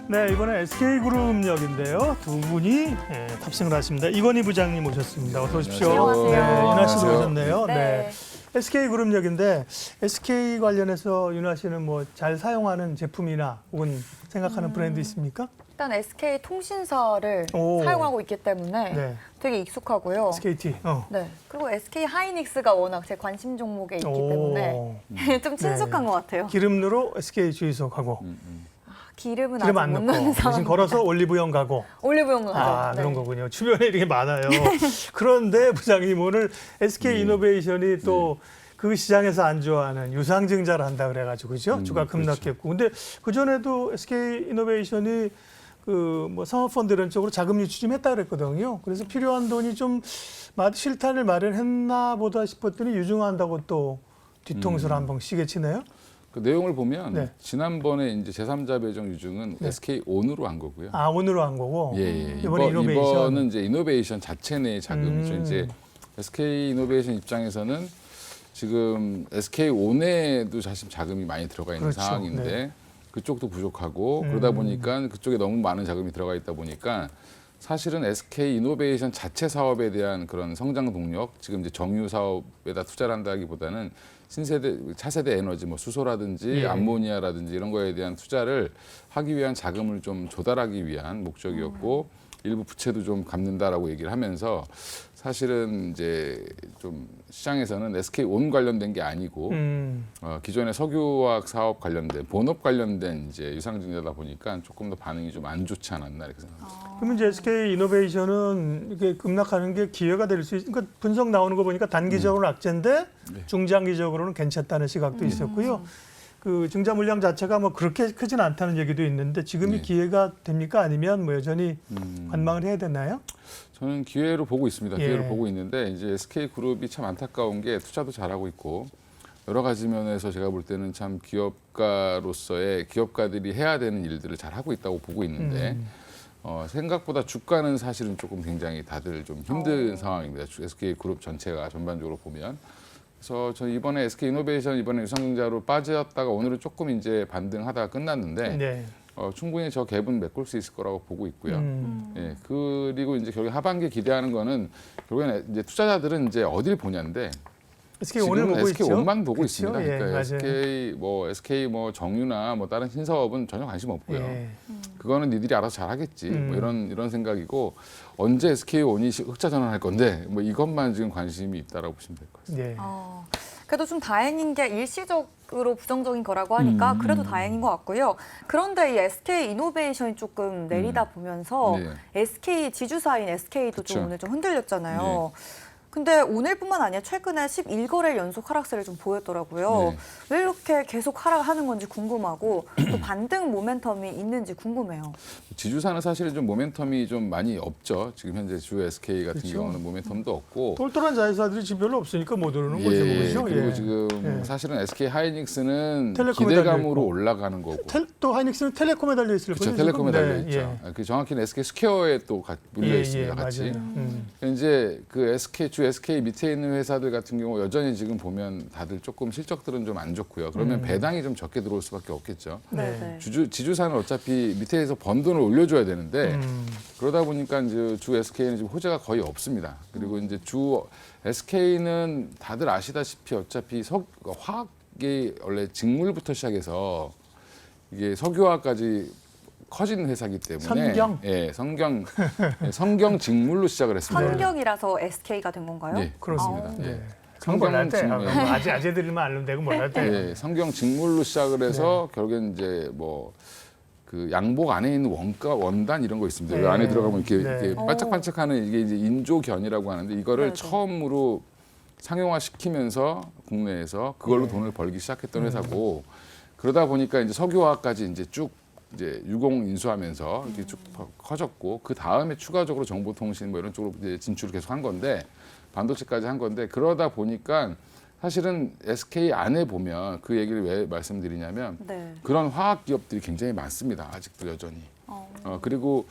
네, 이번에 SK그룹역인데요. 두 분이 탑승을 하십니다. 이건희 부장님 모셨습니다. 어서 오십시오. 안녕하세요. 네, 윤아 씨도 안녕하세요. 오셨네요. 네. SK그룹역인데 SK 관련해서 윤아 씨는 뭐 잘 사용하는 제품이나 혹은 생각하는 브랜드 있습니까? 일단 SK 통신사를 오. 사용하고 있기 때문에 네. 되게 익숙하고요. SKT. 네. 그리고 SK 하이닉스가 워낙 제 관심 종목에 있기 오. 때문에 좀 친숙한 것 같아요. 기름으로 SK 주유소가고 기름은 기름 아직 안 못 넣고 넣는 대신 상황. 걸어서 올리브영 가고. 올리브영 가죠. 아, 네. 그런 거군요. 주변에 이렇게 많아요. 그런데 부장님 오늘 SK 이노베이션이 또 그 시장에서 안 좋아하는 유상증자를 한다 그래가지고 그죠? 주가 급락했고. 근데 그 전에도 SK 이노베이션이 그 뭐 상업펀드 이런 쪽으로 자금 유치 좀 했다 그랬거든요. 그래서 필요한 돈이 좀 실탄을 마련했나 보다 싶었더니 유증한다고 또 뒤통수를 한번 시게 치네요. 그 내용을 보면 네. 지난번에 이제 제3자 배정 유증은 SK 온으로 한 거고요. 아, 오늘로 한 거고. 예. 이번에 이노베이션. 이번은 이제 이노베이션 자체 내 자금이죠. 이제 SK 이노베이션 입장에서는 지금 SK 온에도 사실 자금이 많이 들어가 있는 그렇죠. 상황인데 네. 그쪽도 부족하고 그러다 보니까 그쪽에 너무 많은 자금이 들어가 있다 보니까 사실은 SK 이노베이션 자체 사업에 대한 그런 성장 동력, 지금 이제 정유 사업에다 투자를 한다기보다는 신세대, 차세대 에너지, 뭐 수소라든지 예. 암모니아라든지 이런 거에 대한 투자를 하기 위한 자금을 좀 조달하기 위한 목적이었고 일부 부채도 좀 갚는다라고 얘기를 하면서 사실은 이제 좀 시장에서는 SK 온 관련된 게 아니고 기존의 석유화학 사업 관련된 본업 관련된 이제 유상증자다 보니까 조금 더 반응이 좀 안 좋지 않았나 이렇게 생각합니다. 그러면 이제 SK 이노베이션은 이게 급락하는 게 기회가 될 수 있. 그러니까 분석 나오는 거 보니까 단기적으로는 악재인데 네. 중장기적으로는 괜찮다는 시각도 있었고요. 그 증자 물량 자체가 뭐 그렇게 크진 않다는 얘기도 있는데 지금이 네. 기회가 됩니까? 아니면 뭐 여전히 관망을 해야 되나요? 저는 기회로 보고 있습니다. 예. 기회로 보고 있는데 이제 SK 그룹이 참 안타까운 게 투자도 잘하고 있고 여러 가지 면에서 제가 볼 때는 참 기업가로서의 기업가들이 해야 되는 일들을 잘 하고 있다고 보고 있는데 생각보다 주가는 사실은 조금 굉장히 다들 좀 힘든 상황입니다. SK 그룹 전체가 전반적으로 보면. 그래서 저 이번에 SK 이노베이션 이번에 유상증자로 빠졌다가 오늘은 조금 이제 반등하다가 끝났는데 네. 충분히 저 갭은 메꿀 수 있을 거라고 보고 있고요. 예, 그리고 이제 결국 하반기 기대하는 거는 결국에는 이제 투자자들은 이제 어딜 보냐인데 SK 오늘 지금은 보고 SK 있죠. 온만 보고 그렇죠? 있습니다. 예, 그러니까 맞아요. SK 뭐 정유나 뭐 다른 신사업은 전혀 관심 없고요. 예. 그거는 니들이 알아서 잘하겠지. 뭐 이런 생각이고 언제 SK 온이 흑자 전환할 건데 뭐 이것만 지금 관심이 있다라고 보시면 될 것 같습니다. 예. 그래도 좀 다행인 게 일시적으로 부정적인 거라고 하니까 그래도 다행인 것 같고요. 그런데 이 SK 이노베이션이 조금 내리다 보면서 네. SK 지주사인 SK도 좀 그쵸. 오늘 좀 흔들렸잖아요. 근데 오늘뿐만 아니라 최근에 11거래일 연속 하락세를 좀 보였더라고요. 네. 왜 이렇게 계속 하락하는 건지 궁금하고 또 반등 모멘텀이 있는지 궁금해요. 지주사는 사실은 좀 모멘텀이 좀 많이 없죠. 지금 현재 주 SK 같은 그렇죠. 경우는 모멘텀도 없고. 똘똘한 자회사들이 지금 별로 없으니까 못 오르는 거죠. 그렇죠? 그리고 예. 지금 예. 사실은 SK 하이닉스는 텔레콤에 기대감으로 달려있고. 올라가는 거고. 또 하이닉스는 텔레콤에 달려 있을 거죠. 그렇죠. 텔레콤에 지금? 달려 네, 있죠. 예. 그 정확히는 SK 스퀘어에 또 물려 있습니다. 예, 같이. 맞아요. 이제 그 SK 밑에 있는 회사들 같은 경우 여전히 지금 보면 다들 조금 실적들은 좀 안 좋고요. 그러면 배당이 좀 적게 들어올 수밖에 없겠죠. 네. 지주사는 어차피 밑에서 번 돈을 올려줘야 되는데 그러다 보니까 이제 주 SK는 지금 호재가 거의 없습니다. 그리고 이제 주 SK는 다들 아시다시피 어차피 화학이 원래 직물부터 시작해서 이게 석유화까지 커진 회사이기 때문에 선경? 예, 성경 직물로 시작을 했습니다. 환경이라서 SK가 된 건가요? 네, 그렇습니다. 네. 예. 그건 몰랄 때. 직물. 아재들만 알면 되고 몰랄 때. 예, 성경 직물로 시작을 해서 결국엔 이제 뭐 그 양복 안에 있는 원단 이런 거 있습니다. 네. 그 안에 들어가면 이렇게, 네. 이렇게 반짝반짝하는 이게 이제 인조견이라고 하는데 이거를 네네. 처음으로 상용화 시키면서 국내에서 그걸로 네. 돈을 벌기 시작했던 회사고 그러다 보니까 이제 석유화까지 이제 쭉 이제 유공 인수하면서 이렇게 쭉 커졌고 그 다음에 추가적으로 정보통신 뭐 이런 쪽으로 이제 진출을 계속 한 건데 반도체까지 한 건데 그러다 보니까 사실은 SK 안에 보면 그 얘기를 왜 말씀드리냐면 네. 그런 화학 기업들이 굉장히 많습니다. 아직도 여전히. 그리고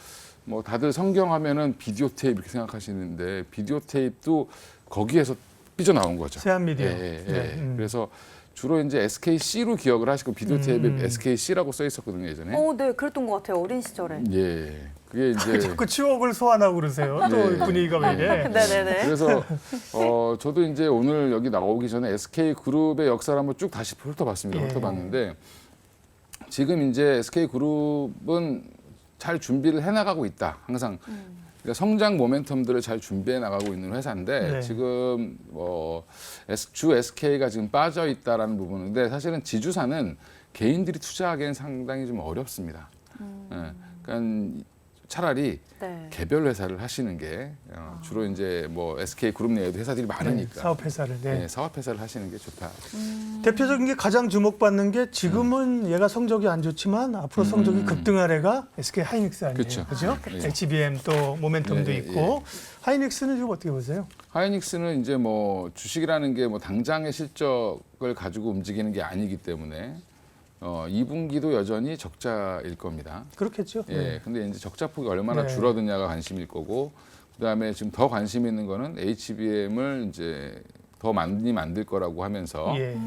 뭐 다들 성경하면은 비디오 테이프 이렇게 생각하시는데 비디오 테이프도 거기에서 삐져나온 거죠. 세한 미디어. 예. 네. 그래서 주로 이제 SKC로 기억을 하시고 비디오 테이프에 SKC라고 써 있었거든요 예전에. 네, 그랬던 것 같아요. 어린 시절에. 예, 그게 이제 자꾸 추억을 소환하고 그러세요. 또 네. 분위기가 왜 이래? 네네네. 그래서 저도 이제 오늘 여기 나오기 전에 SK 그룹의 역사를 한번 쭉 다시 훑어봤습니다. 예. 훑어봤는데 지금 이제 SK 그룹은 잘 준비를 해나가고 있다. 항상 그러니까 성장 모멘텀들을 잘 준비해 나가고 있는 회사인데 네. 지금 주 SK가 지금 빠져 있다라는 부분인데 사실은 지주사는 개인들이 투자하기엔 상당히 좀 어렵습니다. 예, 그러니까 차라리 네. 개별 회사를 하시는 게 주로 이제 뭐 SK 그룹 내에도 회사들이 많으니까 사업 회사를. 네. 네, 사업 회사를 하시는 게 좋다. 대표적인 게 가장 주목받는 게 지금은 얘가 성적이 안 좋지만 앞으로 성적이 급등할 애가 SK 하이닉스 아니에요. 그쵸. 그죠? 그쵸. HBM 또 모멘텀도 예, 예, 있고 하이닉스는 지금 어떻게 보세요? 하이닉스는 이제 뭐 주식이라는 게 뭐 당장의 실적을 가지고 움직이는 게 아니기 때문에 2분기도 여전히 적자일 겁니다. 그렇겠죠. 예, 근데 이제 적자폭이 얼마나 네. 줄어드냐가 관심일 거고, 그다음에 지금 더 관심 있는 거는 HBM을 이제 더 많이 만들 거라고 하면서 예.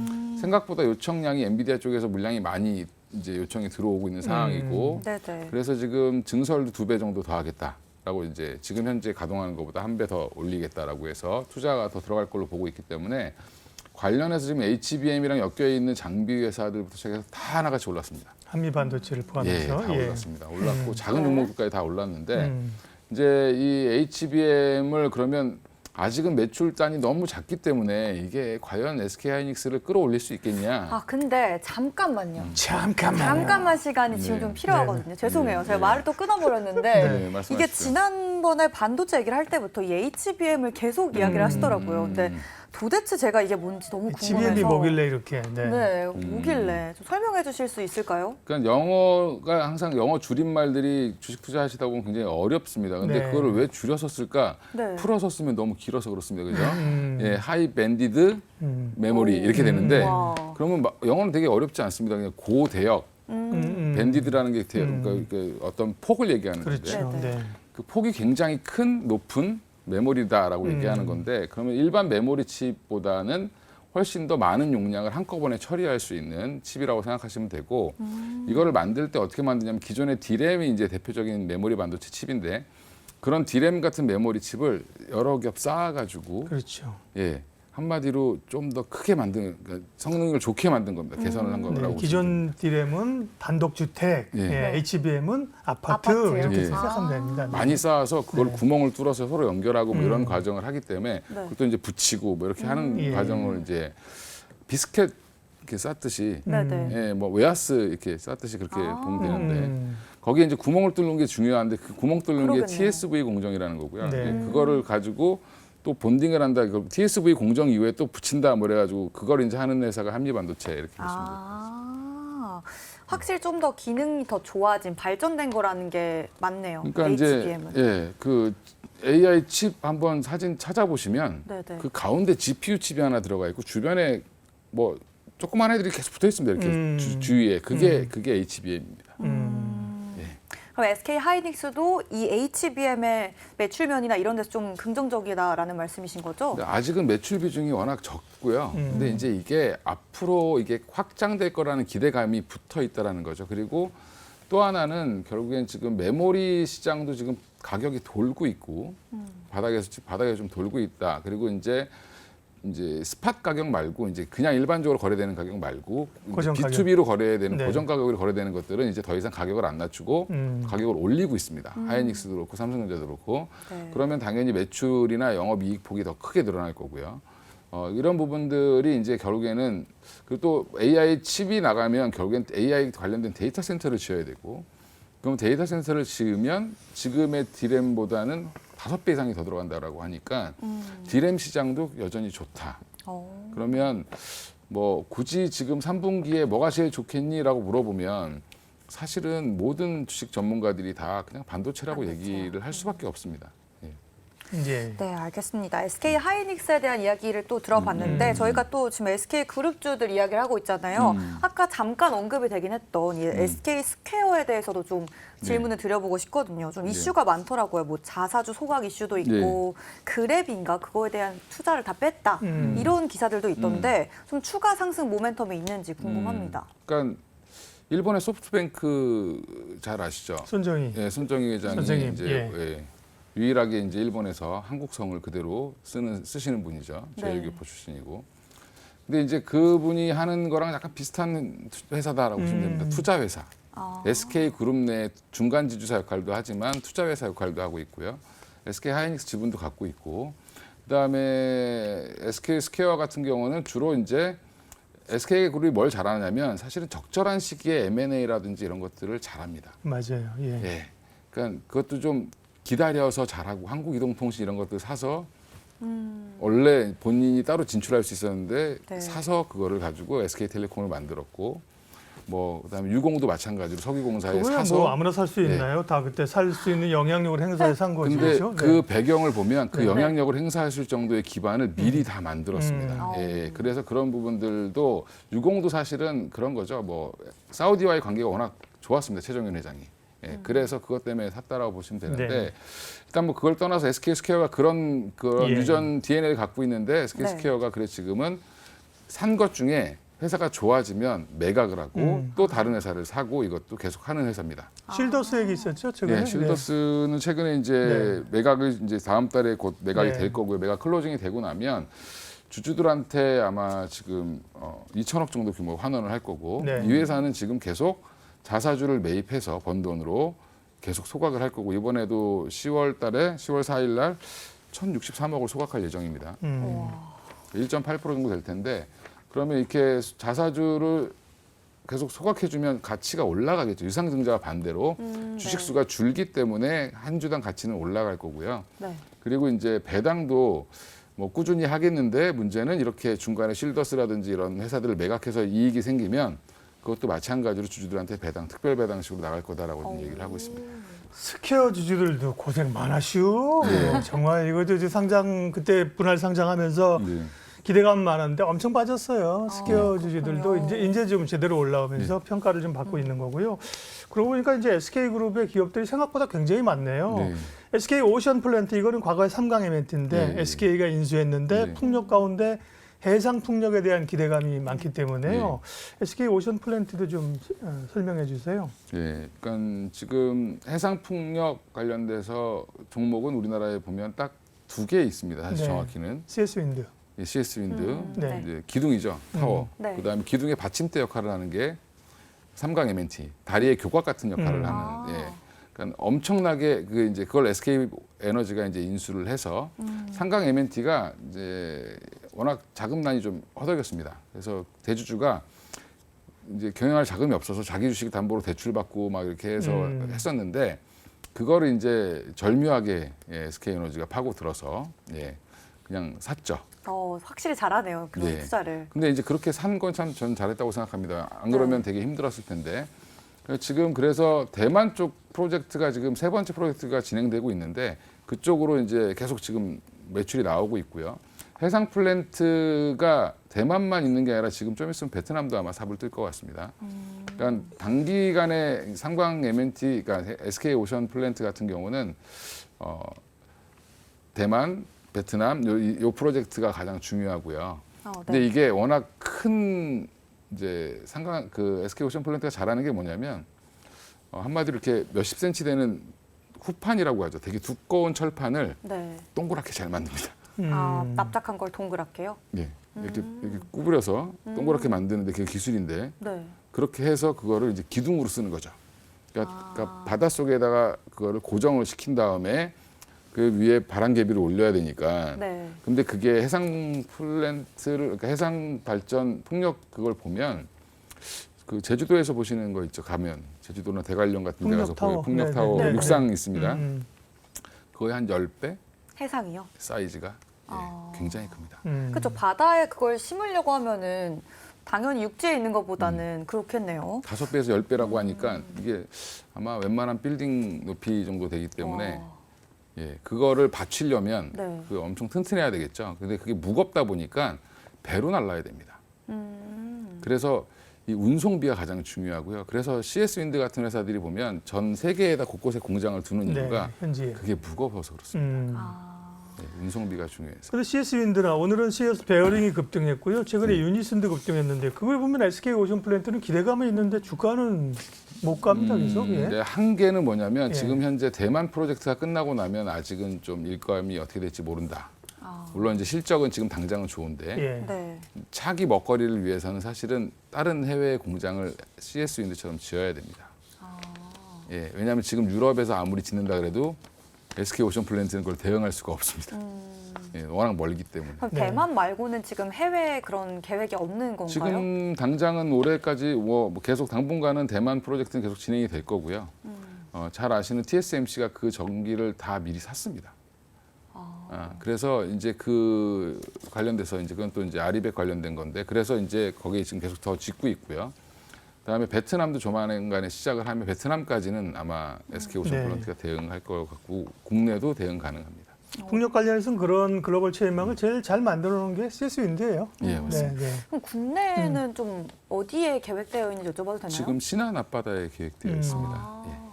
생각보다 요청량이 엔비디아 쪽에서 물량이 많이 이제 요청이 들어오고 있는 상황이고, 네네. 그래서 지금 증설도 2배 정도 더 하겠다라고 이제 지금 현재 가동하는 것보다 1배 더 올리겠다라고 해서 투자가 더 들어갈 걸로 보고 있기 때문에 관련해서 지금 HBM이랑 엮여 있는 장비 회사들부터 시작해서 다 하나같이 올랐습니다. 한미 반도체를 예, 포함해서. 다 올랐습니다. 올랐고 작은 네. 종목들까지 다 올랐는데 음. 이제 이 HBM을 그러면 아직은 매출단이 너무 작기 때문에 이게 과연 SK 하이닉스를 끌어올릴 수 있겠냐? 근데 잠깐만요. 잠깐만 시간이 지금 네. 좀 필요하거든요. 죄송해요. 네. 제가 네. 말을 또 끊어버렸는데 네, 이게 말씀하십시오. 지난번에 반도체 얘기를 할 때부터 이 HBM을 계속 이야기를 하시더라고요. 근데 도대체 제가 이게 뭔지 너무 궁금해서. HBM이 뭐길래 이렇게. 네. 네, 뭐길래 좀 설명해 주실 수 있을까요? 그러니까 영어가 항상 영어 줄임말들이 주식 투자하시다 보면 굉장히 어렵습니다. 근데 네. 그거를 왜 줄여서 쓸까? 네. 풀어서 쓰면 너무 길어서 그렇습니다. 그죠? 음. 예, 하이 밴디드 메모리 이렇게 되는데 와. 그러면 영어는 되게 어렵지 않습니다. 그냥 고대역 밴디드라는 게 그러니까 그 어떤 폭을 얘기하는 건데 그렇죠. 네, 네. 네. 그 폭이 굉장히 큰 높은 메모리다라고 얘기하는 건데 그러면 일반 메모리 칩보다는 훨씬 더 많은 용량을 한꺼번에 처리할 수 있는 칩이라고 생각하시면 되고 이거를 만들 때 어떻게 만드냐면 기존의 D램이 이제 대표적인 메모리 반도체 칩인데 그런 D램 같은 메모리 칩을 여러 겹 쌓아가지고 그렇죠. 예 한마디로 좀 더 크게 만든 그러니까 성능을 좋게 만든 겁니다. 개선을 한 네, 거라고. 기존 D램은 단독주택, 예. 예, HBM은 아파트 아파트요? 이렇게 예. 생각하면 됩니다. 네. 많이 쌓아서 그걸 네. 구멍을 뚫어서 서로 연결하고 뭐 이런 과정을 하기 때문에 네. 그것도 이제 붙이고 뭐 이렇게 하는 예. 과정을 이제 비스켓 이렇게 쌓듯이 네네. 예, 뭐 웨하스 이렇게 쌓듯이 그렇게 보면 되는데 음. 거기에 이제 구멍을 뚫는 게 중요한데 그 구멍 뚫는 게 그러겠네요. TSV 공정이라는 거고요. 네. 예, 그거를 가지고 또 본딩을 한다. 그 TSV 공정 이후에 또 붙인다 뭐 그래가지고 그걸 이제 하는 회사가 한미반도체 이렇게 보시면 돼요. 확실히 좀 더 기능이 더 좋아진 발전된 거라는 게 맞네요. 그러니까 이제 HBM은. 예, 그 AI 칩 한번 사진 찾아보시면 네네. 그 가운데 GPU 칩이 하나 들어가 있고 주변에 뭐 조그만 애들이 계속 붙어 있습니다. 이렇게 주위에 그게 HBM입니다. 그럼 SK 하이닉스도 이 HBM의 매출면이나 이런 데서 좀 긍정적이다라는 말씀이신 거죠? 근데 아직은 매출 비중이 워낙 적고요. 근데 이제 이게 앞으로 이게 확장될 거라는 기대감이 붙어 있다라는 거죠. 그리고 또 하나는 결국엔 지금 메모리 시장도 지금 가격이 돌고 있고 바닥에 좀 돌고 있다. 그리고 이제 스팟 가격 말고 이제 그냥 일반적으로 거래되는 가격 말고 고정 가격. B2B로 거래되는 네. 고정 가격으로 거래되는 것들은 이제 더 이상 가격을 안 낮추고 가격을 올리고 있습니다. 하이닉스도 그렇고 삼성전자도 그렇고 네. 그러면 당연히 매출이나 영업이익 폭이 더 크게 늘어날 거고요. 이런 부분들이 이제 결국에는 그리고 또 AI 칩이 나가면 결국엔 AI 관련된 데이터 센터를 지어야 되고 그럼 데이터 센터를 지으면 지금의 D램보다는 5배 이상이 더 들어간다라고 하니까 D램 시장도 여전히 좋다. 그러면 뭐 굳이 지금 3분기에 뭐가 제일 좋겠니라고 물어보면 사실은 모든 주식 전문가들이 다 그냥 반도체라고 얘기를 할 수밖에 없습니다. 예. 예. 네, 알겠습니다. SK 하이닉스에 대한 이야기를 또 들어봤는데 저희가 또 지금 SK 그룹주들 이야기를 하고 있잖아요. 아까 잠깐 언급이 되긴 했던 이 SK 스퀘어에 대해서도 좀 질문을 드려보고 싶거든요. 좀 이슈가 많더라고요. 뭐 자사주 소각 이슈도 있고 그랩인가 그거에 대한 투자를 다 뺐다 이런 기사들도 있던데 좀 추가 상승 모멘텀이 있는지 궁금합니다. 그러니까 일본의 소프트뱅크 잘 아시죠? 손정희. 예, 손정희 회장이 선생님, 이제 예. 예, 유일하게 이제 일본에서 한국성을 그대로 쓰시는 분이죠. 제일교포 출신이고. 근데 이제 그분이 하는 거랑 약간 비슷한 회사다라고 보시면 됩니다. 투자 회사. SK 그룹 내 중간 지주사 역할도 하지만 투자 회사 역할도 하고 있고요. SK 하이닉스 지분도 갖고 있고. 그다음에 SK 스퀘어 같은 경우는 주로 이제 SK 그룹이 뭘 잘하냐면 사실은 적절한 시기에 M&A라든지 이런 것들을 잘합니다. 맞아요. 예. 예. 그러니까 그것도 좀 기다려서 잘하고 한국이동통신 이런 것들 사서 원래 본인이 따로 진출할 수 있었는데 네. 사서 그거를 가지고 SK텔레콤을 만들었고 뭐 그다음에 유공도 마찬가지로 석유공사에 그거야 사서 뭐 아무나 살 수 있나요? 다 그때 살 수 있는 영향력을 행사해 산 거죠. 근데 그렇죠? 그 배경을 보면 그 네. 영향력을 행사하실 정도의 기반을 미리 다 만들었습니다. 예, 그래서 그런 부분들도 유공도 사실은 그런 거죠. 뭐 사우디와의 관계가 워낙 좋았습니다. 최정윤 회장이. 예, 그래서 그것 때문에 샀다라고 보시면 되는데 네. 일단 뭐 그걸 떠나서 SK 스퀘어가 그런 예. 유전 DNA를 갖고 있는데 SK 네. 스퀘어가 그래 지금은 산 것 중에 회사가 좋아지면 매각을 하고 또 다른 회사를 사고 이것도 계속 하는 회사입니다. 실더스 얘기 있었죠, 최근에. 네, 실더스는 최근에 이제 매각을 이제 다음 달에 곧 매각이 네. 될 거고요. 매각 클로징이 되고 나면 주주들한테 아마 지금 2천억 정도 규모 환원을 할 거고 네. 이 회사는 지금 계속 자사주를 매입해서 번 돈으로 계속 소각을 할 거고 이번에도 10월 달에 10월 4일 날 1,063억을 소각할 예정입니다. 1.8% 정도 될 텐데 그러면 이렇게 자사주를 계속 소각해주면 가치가 올라가겠죠. 유상증자와 반대로 주식수가 줄기 때문에 한 주당 가치는 올라갈 거고요. 네. 그리고 이제 배당도 뭐 꾸준히 하겠는데 문제는 이렇게 중간에 실더스라든지 이런 회사들을 매각해서 이익이 생기면 그것도 마찬가지로 주주들한테 배당, 특별 배당식으로 나갈 거다라고 얘기를 하고 있습니다. 스퀘어 주주들도 고생 많으시오. 정말 이거 저 상장 그때 분할 상장하면서 네. 기대감 많았는데 엄청 빠졌어요. 스퀘어 주주들도 그렇군요. 이제 좀 제대로 올라오면서 평가를 좀 받고 있는 거고요. 그러고 보니까 이제 SK 그룹의 기업들이 생각보다 굉장히 많네요. 네. SK 오션 플랜트 이거는 과거에 3강 이벤트인데 네. SK가 인수했는데 네. 풍력 가운데 해상 풍력에 대한 기대감이 많기 때문에요. SK 오션 플랜트도 좀 설명해 주세요. 예, 그러니까 지금 해상풍력 관련돼서 종목은 우리나라에 보면 딱 2개 있습니다. 사실 네. 정확히는 CS 윈드. 예, CS 윈드, 네. 이제 기둥이죠, 타워. 네. 그다음에 기둥의 받침대 역할을 하는 게 삼강 M&T, 다리의 교각 같은 역할을 하는. 예. 그러니까 엄청나게 이제 그걸 SK 에너지가 이제 인수를 해서 삼강 M&T가 이제 워낙 자금난이 좀 허덕였습니다. 그래서 대주주가 이제 경영할 자금이 없어서 자기 주식 담보로 대출받고 막 이렇게 해서 했었는데 그거를 이제 절묘하게 SK 에너지가 파고 들어서 그냥 샀죠. 확실히 잘하네요. 그런 예. 투자를. 근데 이제 그렇게 산 건 참 전 잘했다고 생각합니다. 안 그러면 되게 힘들었을 텐데. 지금 그래서 대만 쪽 프로젝트가 지금 3번째 프로젝트가 진행되고 있는데 그쪽으로 이제 계속 지금 매출이 나오고 있고요. 해상 플랜트가 대만만 있는 게 아니라 지금 좀 있으면 베트남도 아마 삽을 뜰 것 같습니다. 그러니까 단기간에 상광 M&T, 그러니까 SK 오션 플랜트 같은 경우는 대만, 베트남 요 프로젝트가 가장 중요하고요. 근데 이게 워낙 큰 이제 상강 SK 오션 플랜트가 잘하는 게 뭐냐면 한마디로 이렇게 몇십 센치 되는 후판이라고 하죠. 되게 두꺼운 철판을 네. 동그랗게 잘 만듭니다. 납작한 걸 동그랗게요? 예, 이렇게 구부려서 동그랗게 만드는데 그게 기술인데 네. 그렇게 해서 그거를 이제 기둥으로 쓰는 거죠. 그러니까 바닷속에다가 그거를 고정을 시킨 다음에 그 위에 바람개비를 올려야 되니까. 네. 근데 그게 해상 플랜트를 그러니까 해상 발전 풍력 그걸 보면 그 제주도에서 보시는 거 있죠. 가면 제주도나 대관령 같은 데 가서 보면 풍력 타워 네네. 육상 있습니다. 음. 거의 한 10배 해상이요? 사이즈가 굉장히 큽니다. 그렇죠. 바다에 그걸 심으려고 하면은 당연히 육지에 있는 것보다는 그렇겠네요. 5배에서 10배라고 하니까 이게 아마 웬만한 빌딩 높이 정도 되기 때문에 예, 그거를 받치려면 네. 그 엄청 튼튼해야 되겠죠. 근데 그게 무겁다 보니까 배로 날라야 됩니다. 그래서 이 운송비가 가장 중요하고요. 그래서 CS 윈드 같은 회사들이 보면 전 세계에다 곳곳에 공장을 두는 네, 이유가 현지에. 그게 무거워서 그렇습니다. 아, 네, 운송비가 중요해서. 근데 CS 윈드나 오늘은 CS 베어링이 급등했고요. 최근에 유니슨도 급등했는데 그걸 보면 SK 오션 플랜트는 기대감이 있는데 주가는 못 갑니다. 계속. 예. 네, 한계는 뭐냐면 예. 지금 현재 대만 프로젝트가 끝나고 나면 아직은 좀 일감이 어떻게 될지 모른다. 물론 이제 실적은 지금 당장은 좋은데 예. 네. 차기 먹거리를 위해서는 사실은 다른 해외 공장을 CS 윈드처럼 지어야 됩니다. 예, 왜냐하면 지금 유럽에서 아무리 짓는다 그래도 SK 오션 플랜트는 그걸 대응할 수가 없습니다. 예, 워낙 멀기 때문에. 그럼 네. 대만 말고는 지금 해외 그런 계획이 없는 건가요? 지금 당장은 올해까지 뭐 계속 당분간은 대만 프로젝트는 계속 진행이 될 거고요. 잘 아시는 TSMC가 그 전기를 다 미리 샀습니다. 그래서 이제 그 관련돼서 이제 그건 또 이제 아리백 관련된 건데 그래서 이제 거기에 지금 계속 더 짓고 있고요. 그다음에 베트남도 조만간에 시작을 하면 베트남까지는 아마 SK 오션 네. 플랜트가 대응할 것 같고 국내도 대응 가능합니다. 풍력 관련해서는 그런 글로벌 체인망을 제일 잘 만들어 놓은 게 CS 윈드예요. 예, 맞습니다. 네, 네. 그럼 국내에는 좀 어디에 계획되어 있는지 여쭤봐도 되나요? 지금 신안 앞바다에 계획되어 있습니다. 예.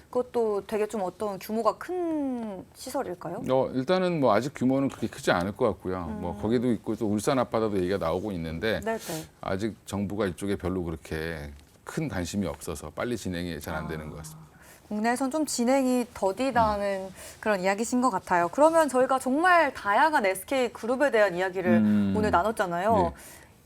그것도 되게 좀 어떤 규모가 큰 시설일까요? 일단은 뭐 아직 규모는 그렇게 크지 않을 것 같고요. 뭐 거기도 있고 또 울산 앞바다도 얘기가 나오고 있는데 네네. 아직 정부가 이쪽에 별로 그렇게 큰 관심이 없어서 빨리 진행이 잘 안 되는 것 같습니다. 국내에선 좀 진행이 더디다는 그런 이야기신 것 같아요. 그러면 저희가 정말 다양한 SK 그룹에 대한 이야기를 오늘 나눴잖아요. 네.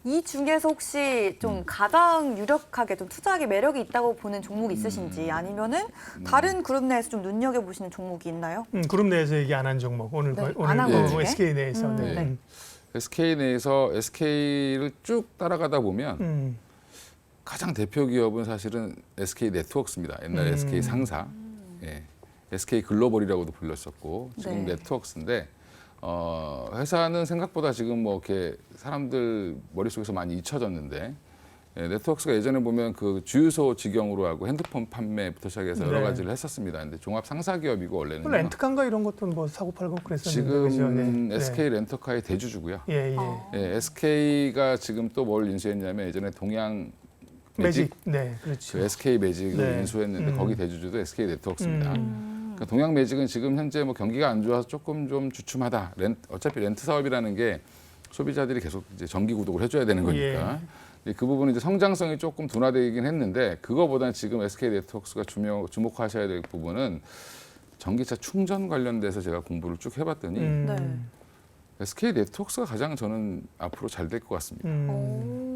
이 중에서 혹시 좀 가장 유력하게 좀 투자하기 매력이 있다고 보는 종목이 있으신지 아니면은 다른 그룹 내에서 좀 눈여겨보시는 종목이 있나요? 그룹 내에서 얘기 안 한 종목 오늘 네, 오늘 안한 것 중에? SK 내에서 네. 네. SK 내에서 SK를 쭉 따라가다 보면 가장 대표 기업은 사실은 SK 네트워크스입니다. 옛날 SK 상사, 예. SK 글로벌이라고도 불렸었고 지금 네. 네트워크스인데 회사는 생각보다 지금 뭐 이렇게 사람들 머릿속에서 많이 잊혀졌는데 예, 네트워크스가 예전에 보면 그 주유소 직영으로 하고 핸드폰 판매부터 시작해서 여러 네. 가지를 했었습니다. 근데 종합 상사 기업이고 원래는 렌트카인가 이런 것도 뭐 사고 팔고 그랬었는데 지금 그죠? 네. SK 렌터카의 대주주고요. 예, 예. 예, SK가 지금 또 뭘 인수했냐면 예전에 동양 매직, 매직. 네, 그렇죠. 그 SK 매직을 네. 인수했는데 거기 대주주도 SK 네트워크스입니다. 그러니까 동양 매직은 지금 현재 뭐 경기가 안 좋아서 조금 좀 주춤하다. 어차피 렌트 사업이라는 게 소비자들이 계속 이제 정기 구독을 해줘야 되는 거니까. 그 부분은 이제 성장성이 조금 둔화되긴 했는데 그거보다는 지금 SK 네트워크스가 주목하셔야 될 부분은 전기차 충전 관련돼서 제가 공부를 쭉 해봤더니 네. SK 네트워크스가 가장 저는 앞으로 잘 될 것 같습니다. 오.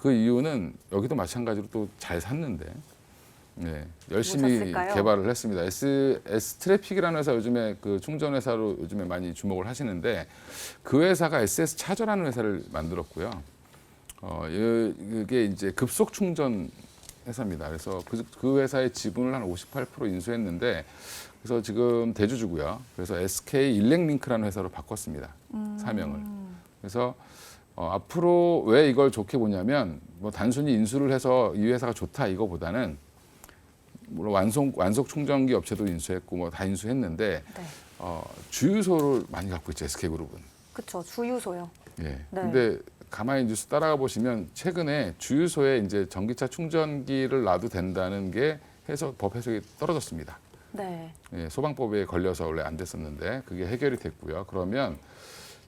그 이유는 여기도 마찬가지로 또 잘 샀는데 네, 열심히 뭐셨을까요? 개발을 했습니다. S트래픽이라는 회사 요즘에 그 충전 회사로 요즘에 많이 주목을 하시는데 그 회사가 SS 차저라는 회사를 만들었고요. 이게 이제 급속 충전 회사입니다. 그래서 그 회사의 지분을 한 58% 인수했는데 그래서 지금 대주주고요. 그래서 SK 일렉링크라는 회사로 바꿨습니다. 사명을. 그래서 앞으로 왜 이걸 좋게 보냐면 뭐 단순히 인수를 해서 이 회사가 좋다 이거보다는 물론 완속 충전기 업체도 인수했고 뭐 다 인수했는데 네. 주유소를 많이 갖고 있죠 SK 그룹은. 그렇죠. 주유소요. 예. 네. 근데 가만히 뉴스 따라가 보시면 최근에 주유소에 이제 전기차 충전기를 놔도 된다는 게 법 해석이 떨어졌습니다. 네. 예, 소방법에 걸려서 원래 안 됐었는데 그게 해결이 됐고요. 그러면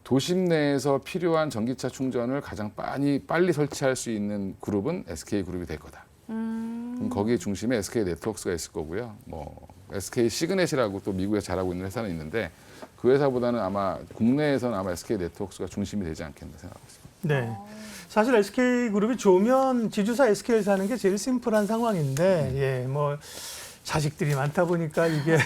도심 내에서 필요한 전기차 충전을 가장 빨리 설치할 수 있는 그룹은 SK 그룹이 될 거다. 그럼 거기 중심에 SK 네트워크스가 있을 거고요. 뭐 SK 시그넷이라고 또 미국에서 잘하고 있는 회사는 있는데 그 회사보다는 아마 국내에서는 아마 SK 네트워크스가 중심이 되지 않겠나 생각하고 있습니다. 네. 사실 SK 그룹이 좋으면 지주사 SK를 사는 게 제일 심플한 상황인데, 예, 뭐 자식들이 많다 보니까 이게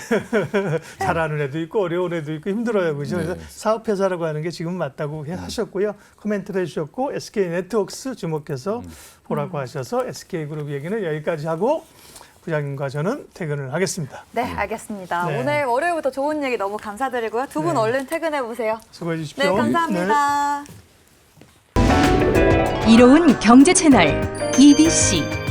잘하는 애도 있고 어려운 애도 있고 힘들어요, 그죠? 네. 그래서 사업회사라고 하는 게 지금 맞다고 하셨고요. 코멘트를 해주셨고 SK 네트워크스 주목해서 보라고 하셔서 SK 그룹 얘기는 여기까지 하고 부장님과 저는 퇴근을 하겠습니다. 네, 알겠습니다. 네. 오늘 월요일부터 좋은 얘기 너무 감사드리고요. 두 분 네. 얼른 퇴근해 보세요. 수고해 네, 주십시오. 감사합니다. 네. 이로운 경제 채널 EBC